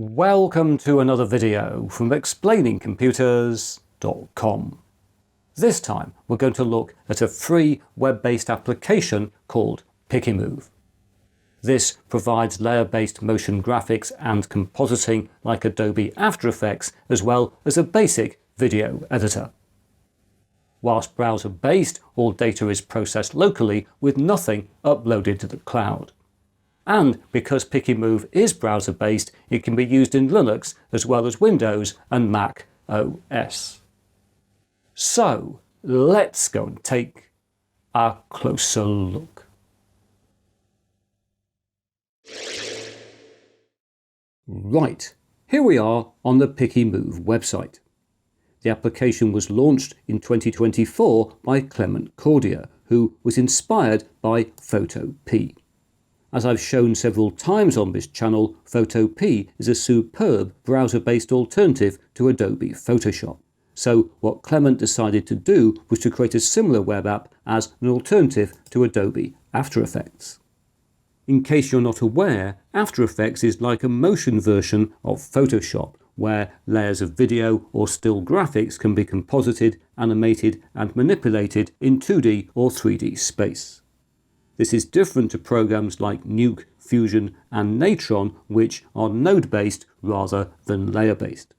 Welcome to another video from explainingcomputers.com. This time we're going to look at a free web-based application called Pikimov. This provides layer-based motion graphics and compositing like Adobe After Effects, as well as a basic video editor. Whilst browser-based, all data is processed locally with nothing uploaded to the cloud. And because Pikimov is browser-based, it can be used in Linux as well as Windows and Mac OS. So let's go and take a closer look. Right, here we are on the Pikimov website. The application was launched in 2024 by Clement Cordier, who was inspired by Photop. As I've shown several times on this channel, Photop is a superb browser-based alternative to Adobe Photoshop. So what Clement decided to do was to create a similar web app as an alternative to Adobe After Effects. In case you're not aware, After Effects is like a motion version of Photoshop, where layers of video or still graphics can be composited, animated and manipulated in 2D or 3D space. This is different to programs like Nuke, Fusion and Natron, which are node-based rather than layer-based.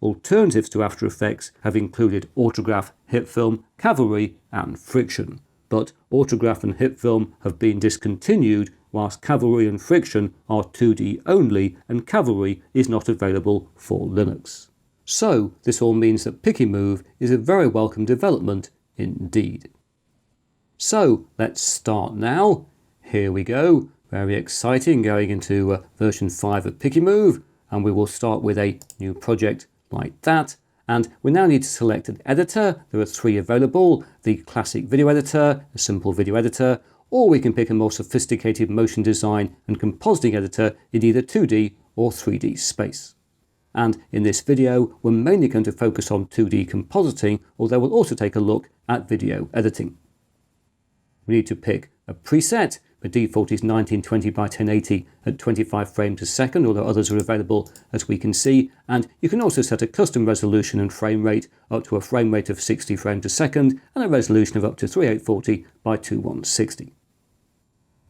Alternatives to After Effects have included Autograph, HitFilm, Cavalry and Friction, but Autograph and HitFilm have been discontinued, whilst Cavalry and Friction are 2D only and Cavalry is not available for Linux. So this all means that Pikimov is a very welcome development indeed. So let's start now. Here we go. Very exciting, going into version 5 of Pikimov, and we will start with a new project like that. And we now need to select an editor. There are 3 available: the classic video editor, a simple video editor, or we can pick a more sophisticated motion design and compositing editor in either 2D or 3D space. And in this video, we're mainly going to focus on 2D compositing, although we'll also take a look at video editing. We need to pick a preset. The default is 1920 by 1080 at 25 frames a second, although others are available as we can see. And you can also set a custom resolution and frame rate up to a frame rate of 60 frames a second and a resolution of up to 3840 by 2160.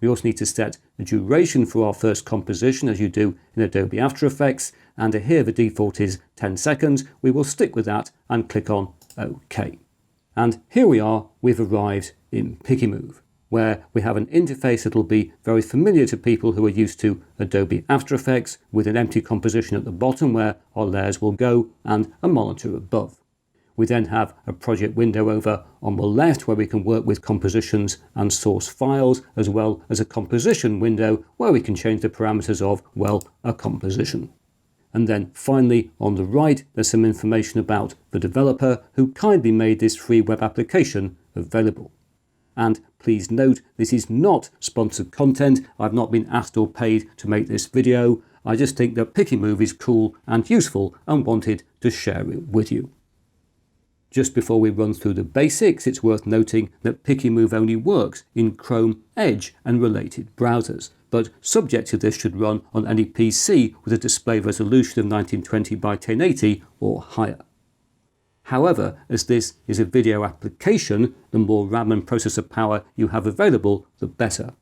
We also need to set a duration for our first composition, as you do in Adobe After Effects, and here the default is 10 seconds. We will stick with that and click on OK. And here we are, we've arrived in Pikimov, where we have an interface that will be very familiar to people who are used to Adobe After Effects, with an empty composition at the bottom where our layers will go and a monitor above. We then have a project window over on the left where we can work with compositions and source files, as well as a composition window where we can change the parameters of, well, a composition. And then finally on the right there's some information about the developer who kindly made this free web application available. And please note, this is not sponsored content. I've not been asked or paid to make this video. I just think that Pikimov is cool and useful and wanted to share it with you. Just before we run through the basics, it's worth noting that Pikimov only works in Chrome, Edge and related browsers, but subject to this should run on any PC with a display resolution of 1920 by 1080 or higher. However, as this is a video application, the more RAM and processor power you have available, the better.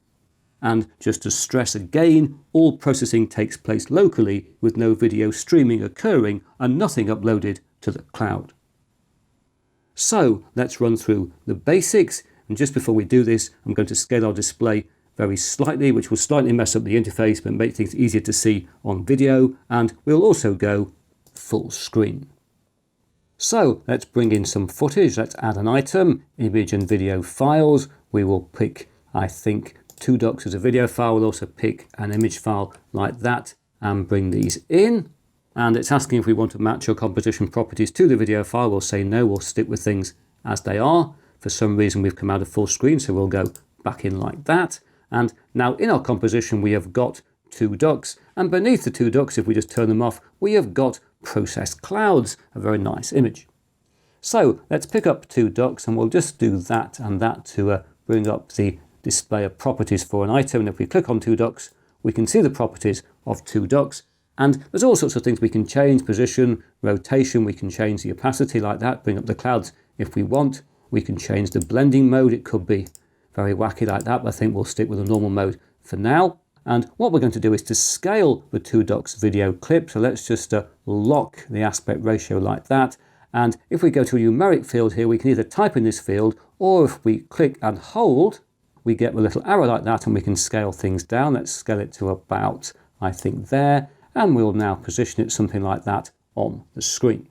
And just to stress again, all processing takes place locally with no video streaming occurring and nothing uploaded to the cloud. So let's run through the basics, and just before we do this, I'm going to scale our display very slightly, which will slightly mess up the interface but make things easier to see on video, and we'll also go full screen. So let's bring in some footage. Let's add an item, image and video files. We will pick, I think, 2 docs as a video file. We'll also pick an image file like that and bring these in. And it's asking if we want to match our composition properties to the video file. We'll say no, we'll stick with things as they are. For some reason we've come out of full screen, so we'll go back in like that. And now in our composition we have got 2 ducts, and beneath the 2 ducts, if we just turn them off, we have got process clouds, a very nice image. So let's pick up 2 ducts, and we'll just do that and that to bring up the display of properties for an item. And if we click on 2 ducts, we can see the properties of 2 ducts, And there's all sorts of things we can change: position, rotation, we can change the opacity like that, bring up the clouds if we want. We can change the blending mode, it could be very wacky like that, but I think we'll stick with the normal mode for now. And what we're going to do is to scale the two ducks video clip. So let's just lock the aspect ratio like that. And if we go to a numeric field here, we can either type in this field, or if we click and hold, we get a little arrow like that and we can scale things down. Let's scale it to about, I think, there. And we'll now position it something like that on the screen.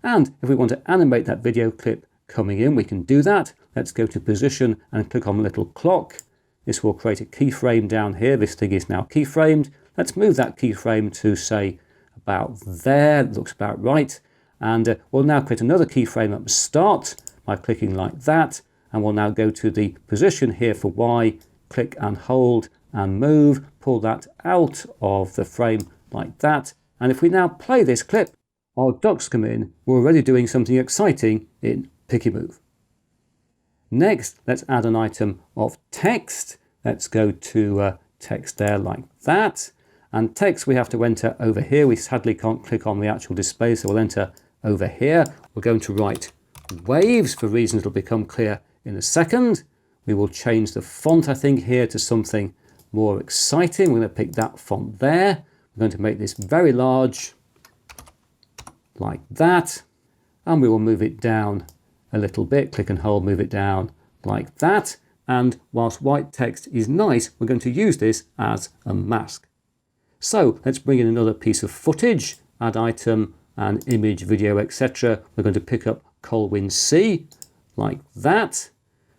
And if we want to animate that video clip coming in, we can do that. Let's go to position and click on the little clock. This will create a keyframe down here. This thing is now keyframed. Let's move that keyframe to, say, about there. It looks about right. And we'll now create another keyframe at the start by clicking like that. And we'll now go to the position here for Y, click and hold and move, pull that out of the frame like that. And if we now play this clip, our ducks come in. We're already doing something exciting in Pikimov. Next, let's add an item of text. Let's go to text there like that. And text we have to enter over here. We sadly can't click on the actual display, so we'll enter over here. We're going to write waves for reasons that'll become clear in a second. We will change the font, I think, here to something more exciting. We're going to pick that font there. We're going to make this very large, like that. And we will move it down a little bit. Click and hold, move it down like that. And whilst white text is nice, we're going to use this as a mask. So let's bring in another piece of footage, add item and image, video, etc. We're going to pick up Colwyn C, like that.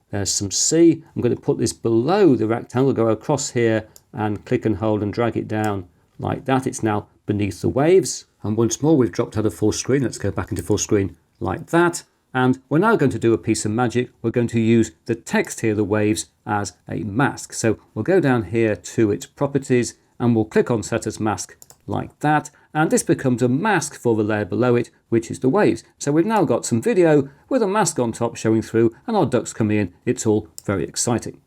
There's some C. I'm going to put this below the rectangle, go across here and click and hold and drag it down like that. It's now beneath the waves. And once more, we've dropped out of full screen. Let's go back into full screen like that. And we're now going to do a piece of magic. We're going to use the text here, the waves, as a mask. So we'll go down here to its properties and we'll click on set as mask like that. And this becomes a mask for the layer below it, which is the waves. So we've now got some video with a mask on top showing through and our ducks coming in. It's all very exciting.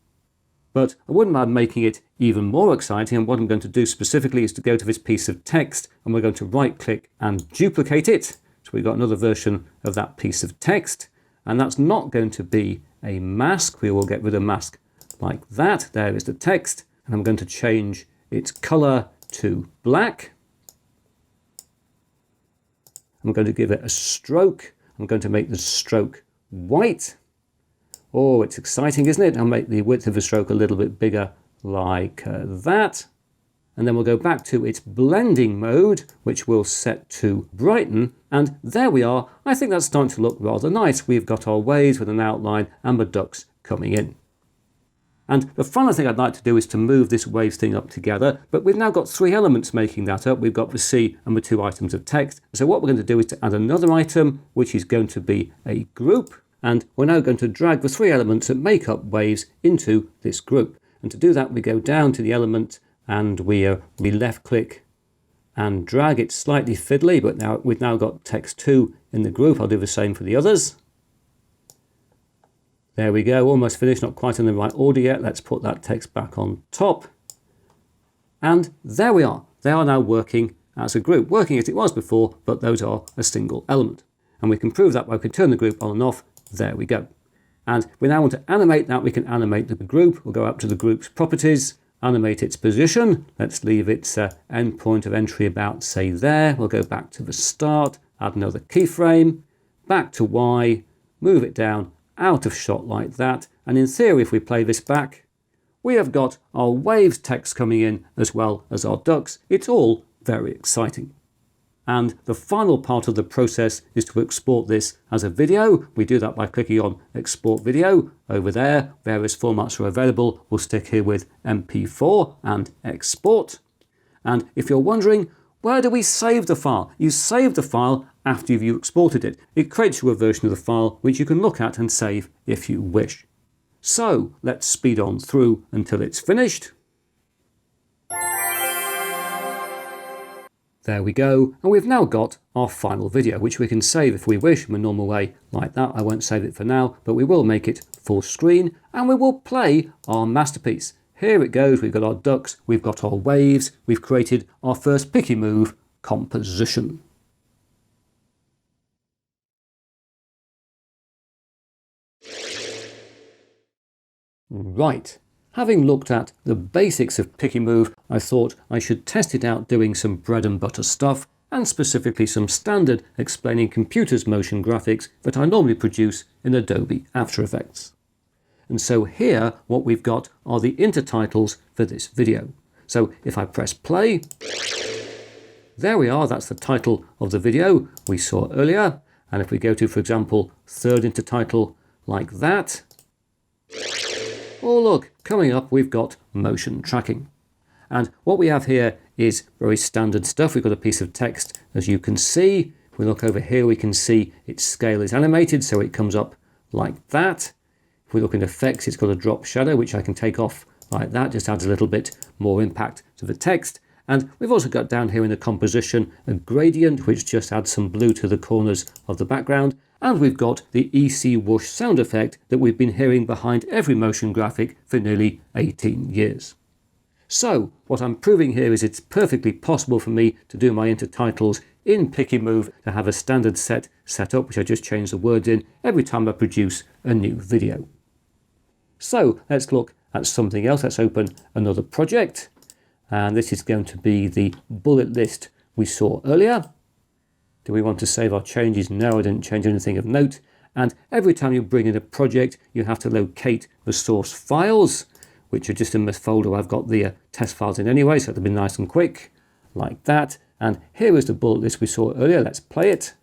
But I wouldn't mind making it even more exciting. And what I'm going to do specifically is to go to this piece of text and we're going to right click and duplicate it. So we've got another version of that piece of text. And that's not going to be a mask. We will get rid of mask like that. There is the text. And I'm going to change its color to black. I'm going to give it a stroke. I'm going to make the stroke white. Oh, it's exciting, isn't it? I'll make the width of the stroke a little bit bigger like that. And then we'll go back to its blending mode, which we'll set to brighten. And there we are. I think that's starting to look rather nice. We've got our waves with an outline and the ducks coming in. And the final thing I'd like to do is to move this waves thing up together, but we've now got three elements making that up. We've got the C and the two items of text. So what we're going to do is to add another item, which is going to be a group. And we're now going to drag the three elements that make up waves into this group. And to do that, we go down to the element and we left click and drag it slightly fiddly, but now we've now got text 2 in the group. I'll do the same for the others. There we go, almost finished, not quite in the right order yet. Let's put that text back on top. And there we are. They are now working as a group, working as it was before, but those are a single element. And we can prove that by we can turn the group on and off. There we go. And we now want to animate that. We can animate the group. We'll go up to the group's properties, animate its position. Let's leave its endpoint of entry about, say, there. We'll go back to the start, add another keyframe, back to Y, move it down out of shot like that. And in theory, if we play this back, we have got our waves text coming in as well as our ducks. It's all very exciting. And the final part of the process is to export this as a video. We do that by clicking on Export Video over there. Various formats are available. We'll stick here with MP4 and Export. And if you're wondering, where do we save the file? You save the file after you've exported it. It creates you a version of the file which you can look at and save if you wish. So let's speed on through until it's finished. There we go, and we've now got our final video, which we can save if we wish in a normal way like that. I won't save it for now, but we will make it full screen, and we will play our masterpiece. here it goes. We've got our ducks, we've got our waves, we've created our first Pikimov composition. Right, having looked at the basics of Pikimov, I thought I should test it out doing some bread and butter stuff, and specifically some standard explaining computers motion graphics that I normally produce in Adobe After Effects. And so here what we've got are the intertitles for this video. So if I press play, there we are, that's the title of the video we saw earlier. And if we go to, for example, third intertitle like that, oh look, coming up we've got motion tracking. And what we have here is very standard stuff. We've got a piece of text, as you can see. If we look over here, we can see its scale is animated, so it comes up like that. If we look in effects, it's got a drop shadow, which I can take off like that, just adds a little bit more impact to the text. And we've also got down here in the composition a gradient, which just adds some blue to the corners of the background. And we've got the EC whoosh sound effect that we've been hearing behind every motion graphic for nearly 18 years. So what I'm proving here is it's perfectly possible for me to do my intertitles in Pikimov, to have a standard set up, which I just change the words in every time I produce a new video. So let's look at something else. Let's open another project. And this is going to be the bullet list we saw earlier. Do we want to save our changes? No, I didn't change anything of note. And every time you bring in a project, you have to locate the source files, which are just in this folder. I've got the test files in anyway, so it'll be nice and quick, like that. And here is the bullet list we saw earlier. Let's play it.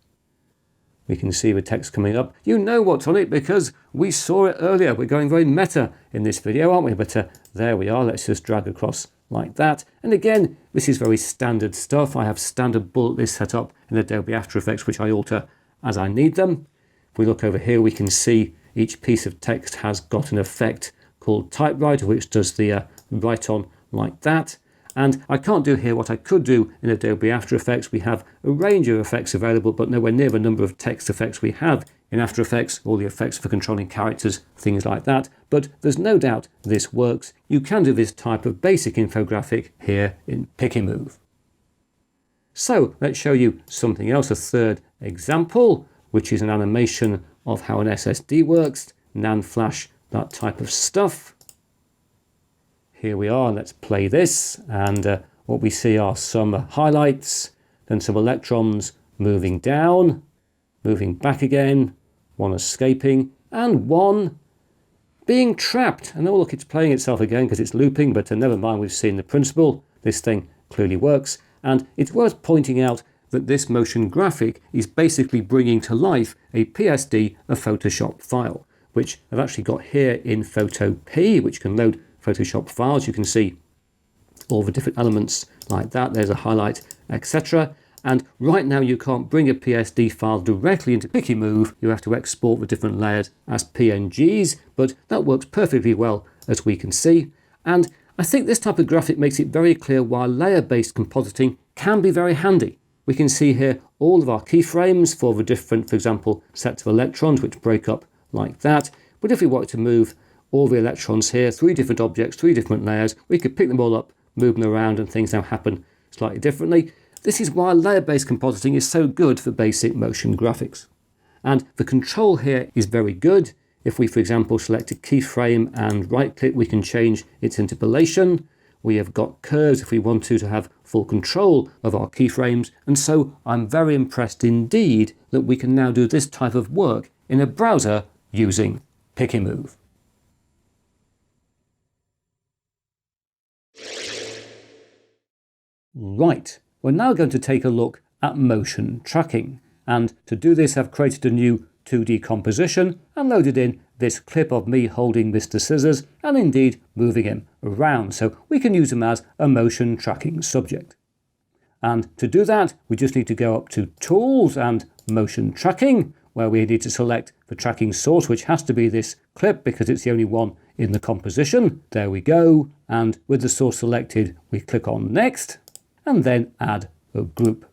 We can see the text coming up. You know what's on it because we saw it earlier. We're going very meta in this video, aren't we? But there we are. Let's just drag across like that. And again, this is very standard stuff. I have standard bullet lists set up in Adobe After Effects, which I alter as I need them. If we look over here, we can see each piece of text has got an effect called typewriter, which does the write on like that. And I can't do here what I could do in Adobe After Effects. We have a range of effects available, but nowhere near the number of text effects we have in After Effects, all the effects for controlling characters, things like that. But there's no doubt this works. You can do this type of basic infographic here in Pikimov. So let's show you something else, a third example, which is an animation of how an SSD works, NAND flash, that type of stuff. Here we are, let's play this, and what we see are some highlights, then some electrons moving down, moving back again, one escaping, and one being trapped. And oh look, it's playing itself again because it's looping, but never mind, we've seen the principle. This thing clearly works, and it's worth pointing out that this motion graphic is basically bringing to life a PSD, a Photoshop file, which I've actually got here in Photo P, which can load Photoshop files. You can see all the different elements like that. There's a highlight, etc. And right now you can't bring a PSD file directly into Pikimov. You have to export the different layers as PNGs, but that works perfectly well, as we can see. And I think this type of graphic makes it very clear why layer-based compositing can be very handy. We can see here all of our keyframes for the different, for example, sets of electrons, which break up like that. But if we wanted to move all the electrons here, 3 different objects, 3 different layers, we could pick them all up, move them around, and things now happen slightly differently. This is why layer-based compositing is so good for basic motion graphics. And the control here is very good. If we, for example, select a keyframe and right-click, we can change its interpolation. We have got curves if we want to have full control of our keyframes. And so I'm very impressed indeed that we can now do this type of work in a browser using Pikimov. Right, we're now going to take a look at motion tracking. And to do this, I've created a new 2D composition and loaded in this clip of me holding Mr. Scissors and indeed moving him around. So we can use him as a motion tracking subject. And to do that, we just need to go up to Tools and Motion Tracking, where we need to select the tracking source, which has to be this clip because it's the only one in the composition. There we go. And with the source selected, we click on Next and then add a group.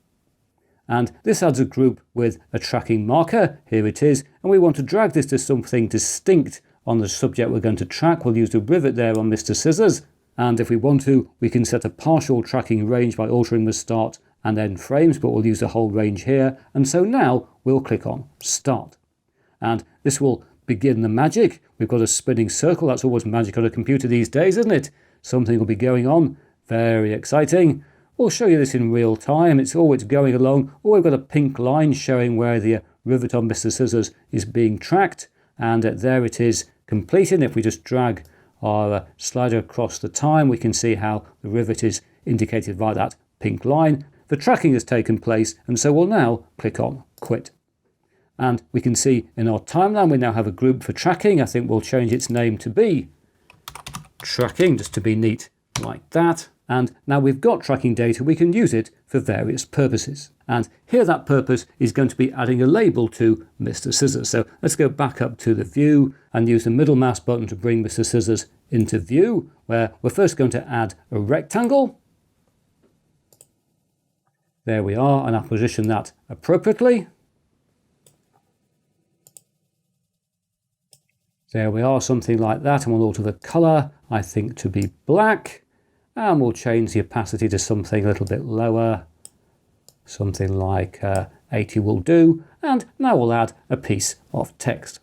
And this adds a group with a tracking marker. Here it is. And we want to drag this to something distinct on the subject we're going to track. We'll use the rivet there on Mr. Scissors, And if we want to, we can set a partial tracking range by altering the start and end frames, but we'll use the whole range here. And so now we'll click on Start. And this will begin the magic. We've got a spinning circle. That's always magic on a computer these days, isn't it? Something will be going on. Very exciting. We'll show you this in real time. It's going along. Oh, we've got a pink line showing where the rivet on Mr. Scissors is being tracked. And there it is completing. If we just drag our slider across the time, we can see how the rivet is indicated by that pink line. The tracking has taken place, and so we'll now click on Quit. And we can see in our timeline we now have a group for tracking. I think we'll change its name to be Tracking, just to be neat like that. And now we've got tracking data, we can use it for various purposes. And here that purpose is going to be adding a label to Mr. Scissors. So let's go back up to the view and use the middle mouse button to bring Mr. Scissors into view, where we're first going to add a rectangle. There we are, and I'll position that appropriately. There we are, something like that, and we'll alter the colour, I think, to be black. And we'll change the opacity to something a little bit lower. Something like 80 will do. And now we'll add a piece of text.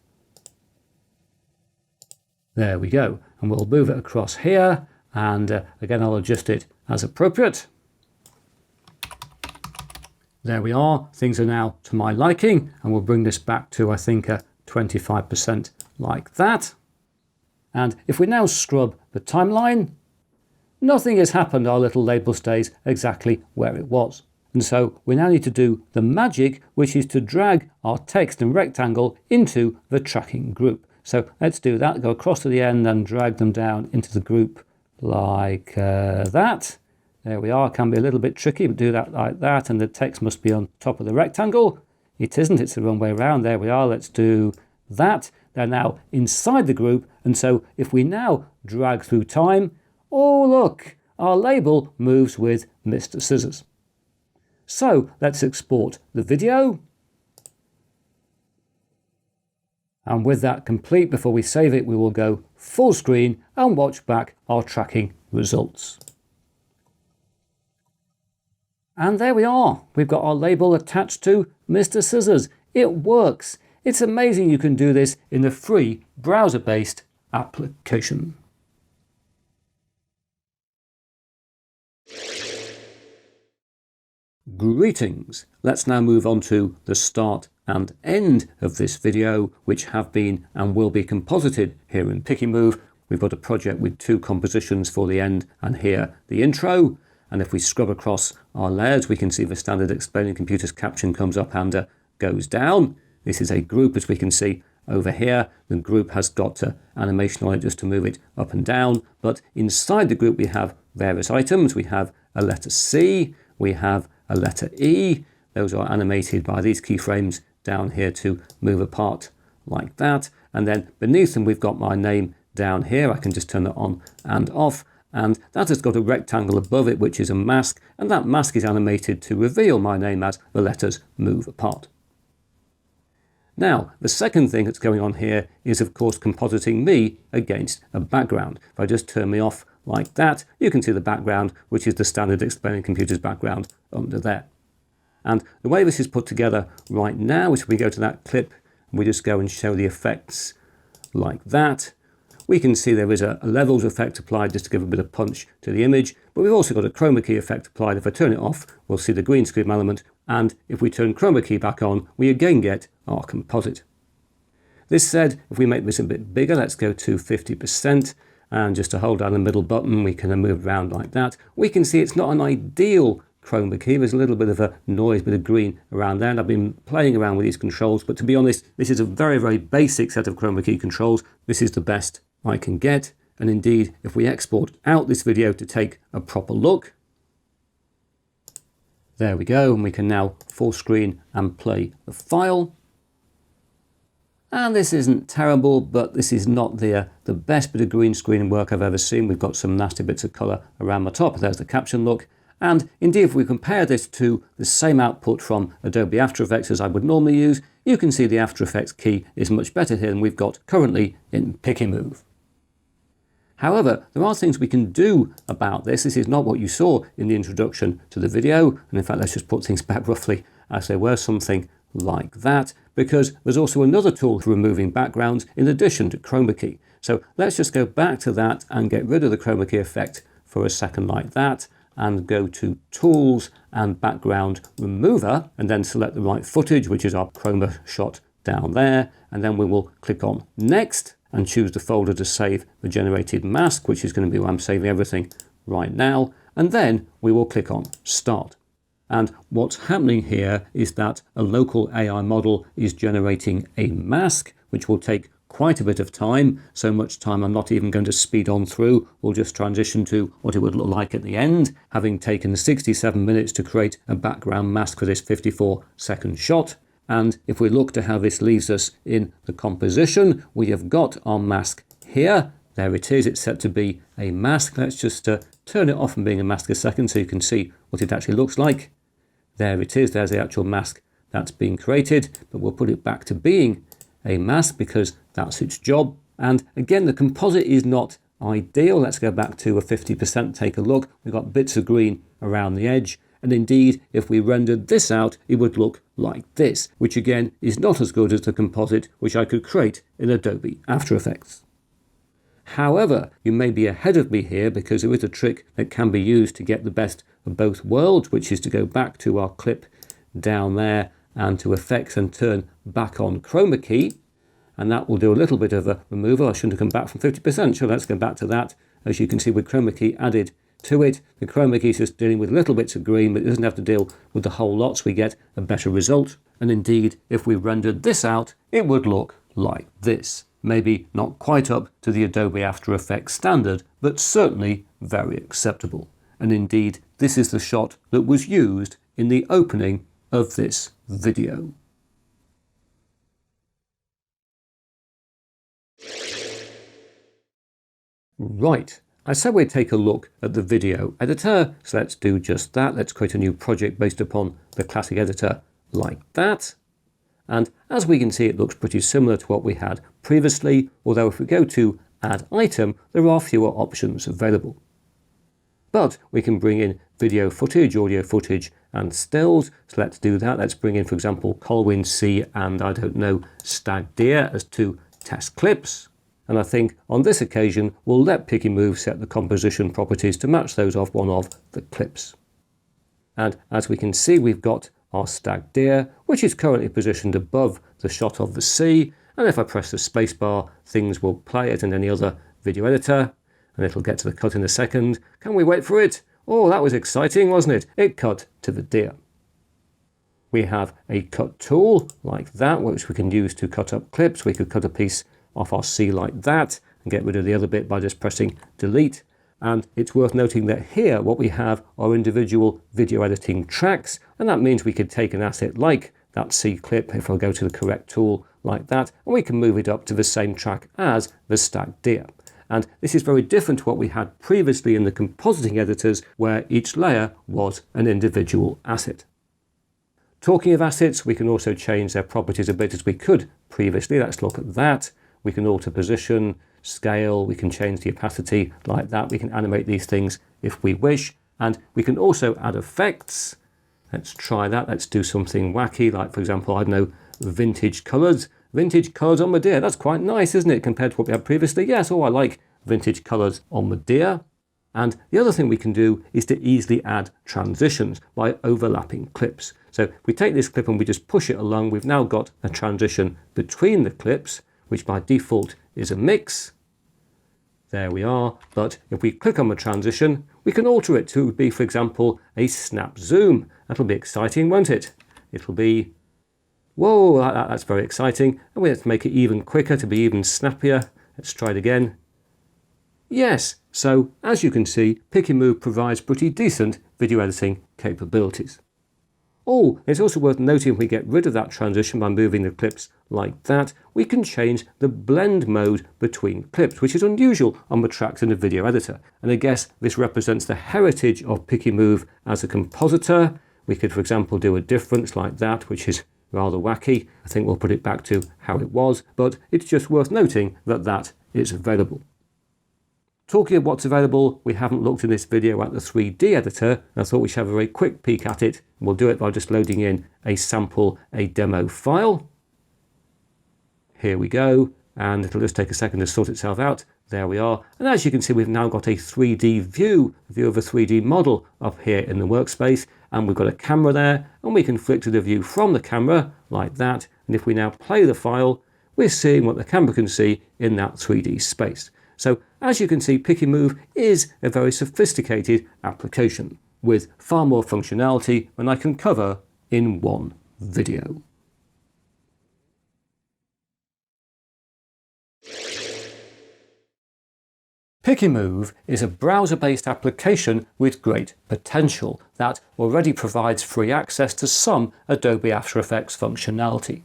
There we go. And we'll move it across here. And again, I'll adjust it as appropriate. There we are. Things are now to my liking. And we'll bring this back to, I think, 25% like that. And if we now scrub the timeline, nothing has happened. Our little label stays exactly where it was. And so we now need to do the magic, which is to drag our text and rectangle into the tracking group. So let's do that. Go across to the end and drag them down into the group like that. There we are. It can be a little bit tricky, but do that like that. And the text must be on top of the rectangle. It isn't. It's the wrong way around. There we are. Let's do that. They're now inside the group. And so if we now drag through time, oh, look, our label moves with Mr. Scissors. So let's export the video. And with that complete, before we save it, we will go full screen and watch back our tracking results. And there we are. We've got our label attached to Mr. Scissors. It works. It's amazing you can do this in a free browser-based application. Greetings. Let's now move on to the start and end of this video, which have been and will be composited here in Pikimov. We've got a project with 2 compositions for the end and here the intro. And if we scrub across our layers, we can see the standard explaining computers caption comes up and goes down. This is a group, as we can see over here. The group has got animation on it just to move it up and down. But inside the group, we have various items. We have a letter C. We have a letter E. Those are animated by these keyframes down here to move apart like that. And then beneath them, we've got my name down here. I can just turn it on and off. And that has got a rectangle above it, which is a mask. And that mask is animated to reveal my name as the letters move apart. Now, the second thing that's going on here is, of course, compositing me against a background. If I just turn me off like that, you can see the background, which is the standard explaining computers background under there. And the way this is put together right now is if we go to that clip and we just go and show the effects like that, we can see there is a levels effect applied just to give a bit of punch to the image, but we've also got a chroma key effect applied. If I turn it off, we'll see the green screen element, and if we turn chroma key back on, we again get our composite. This said, if we make this a bit bigger, let's go to 50%, and just to hold down the middle button, we can move around like that. We can see it's not an ideal chroma key. There's a little bit of a noise, bit of green around there. And I've been playing around with these controls, but to be honest, this is a very, very basic set of chroma key controls. This is the best I can get. And indeed, if we export out this video to take a proper look, there we go. And we can now full screen and play the file. And this isn't terrible, but this is not the best bit of green screen work I've ever seen. We've got some nasty bits of colour around the top. There's the caption look. And indeed, if we compare this to the same output from Adobe After Effects as I would normally use, you can see the After Effects key is much better here than we've got currently in Pikimov. However, there are things we can do about this. This is not what you saw in the introduction to the video. And in fact, let's just put things back roughly as they were, something like that, because there's also another tool for removing backgrounds in addition to chromakey. So let's just go back to that and get rid of the chromakey effect for a second like that, and go to Tools and Background Remover, and then select the right footage, which is our chroma shot down there. And then we will click on Next and choose the folder to save the generated mask, which is going to be where I'm saving everything right now. And then we will click on Start. And what's happening here is that a local AI model is generating a mask, which will take quite a bit of time, so much time I'm not even going to speed on through. We'll just transition to what it would look like at the end, having taken 67 minutes to create a background mask for this 54-second shot. And if we look to how this leaves us in the composition, we have got our mask here. There it is, it's set to be a mask. Let's just turn it off from being a mask a second so you can see what it actually looks like. There it is, there's the actual mask that's being created, but we'll put it back to being a mask because that's its job. And again, the composite is not ideal. Let's go back to a 50%, take a look. We've got bits of green around the edge. And indeed, if we rendered this out, it would look like this, which again is not as good as the composite which I could create in Adobe After Effects. However, you may be ahead of me here because there is a trick that can be used to get the best of both worlds, which is to go back to our clip down there and to Effects and turn back on Chroma Key. And that will do a little bit of a removal. I shouldn't have come back from 50%, so let's go back to that. As you can see, with Chroma Key added to it, the Chroma Key is just dealing with little bits of green, but it doesn't have to deal with the whole lot, so we get a better result. And indeed, if we rendered this out, it would look like this. Maybe not quite up to the Adobe After Effects standard, but certainly very acceptable. And indeed, this is the shot that was used in the opening of this video. Right, I said we'd take a look at the video editor, so let's do just that. Let's create a new project based upon the classic editor like that. And as we can see, it looks pretty similar to what we had previously, although if we go to Add Item, there are fewer options available. But we can bring in video footage, audio footage, and stills. So let's do that. Let's bring in, for example, Colwyn C and, I don't know, Stag Deer as two test clips. And I think on this occasion, we'll let Pikimov set the composition properties to match those of one of the clips. And as we can see, we've got our Stag Deer, which is currently positioned above the shot of the sea. And if I press the spacebar, things will play it in any other video editor. And it'll get to the cut in a second. Can we wait for it? Oh, that was exciting, wasn't it? It cut to the deer. We have a cut tool like that, which we can use to cut up clips. We could cut a piece off our sea like that and get rid of the other bit by just pressing delete. And it's worth noting that here what we have are individual video editing tracks, and that means we could take an asset like that C clip, if I go to the correct tool like that, and we can move it up to the same track as the Stag Deer. And this is very different to what we had previously in the compositing editors, where each layer was an individual asset. Talking of assets, we can also change their properties a bit as we could previously. Let's look at that. We can alter position, scale, we can change the opacity like that. We can animate these things if we wish. And we can also add effects. Let's try that. Let's do something wacky, like, for example, I don't know, vintage colours. Vintage colours on the deer. That's quite nice, isn't it, compared to what we had previously? Yes, oh, I like vintage colours on the deer. And the other thing we can do is to easily add transitions by overlapping clips. So if we take this clip and we just push it along, we've now got a transition between the clips, which by default is a mix. There we are. But if we click on the transition, we can alter it to be, for example, a snap zoom. That'll be exciting, won't it? It'll be, whoa, that's very exciting. And let's make it even quicker to be even snappier. Let's try it again. Yes, so as you can see, Pikimov provides pretty decent video editing capabilities. Oh, it's also worth noting if we get rid of that transition by moving the clips like that, we can change the blend mode between clips, which is unusual on the tracks in a video editor. And I guess this represents the heritage of Pikimov as a compositor. We could, for example, do a difference like that, which is rather wacky. I think we'll put it back to how it was, but it's just worth noting that that is available. Talking of what's available, we haven't looked in this video at the 3D editor. I thought we should have a very quick peek at it. We'll do it by just loading in a sample, a demo file. Here we go, and it'll just take a second to sort itself out. There we are. And as you can see, we've now got a 3D view of a 3D model up here in the workspace. And we've got a camera there, and we can flick to the view from the camera like that. And if we now play the file, we're seeing what the camera can see in that 3D space. So as you can see, Pikimov is a very sophisticated application with far more functionality than I can cover in one video. Pikimov is a browser-based application with great potential that already provides free access to some Adobe After Effects functionality.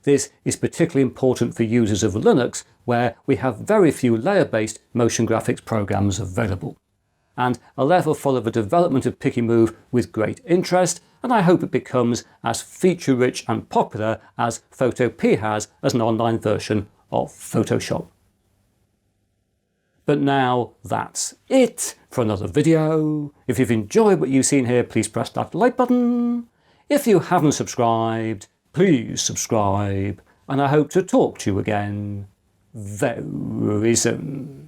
This is particularly important for users of Linux, where we have very few layer-based motion graphics programs available. And I'll therefore follow the development of Pikimov with great interest, and I hope it becomes as feature-rich and popular as Photopea has as an online version of Photoshop. But now that's it for another video. If you've enjoyed what you've seen here, please press that like button. If you haven't subscribed, please subscribe, and I hope to talk to you again very soon.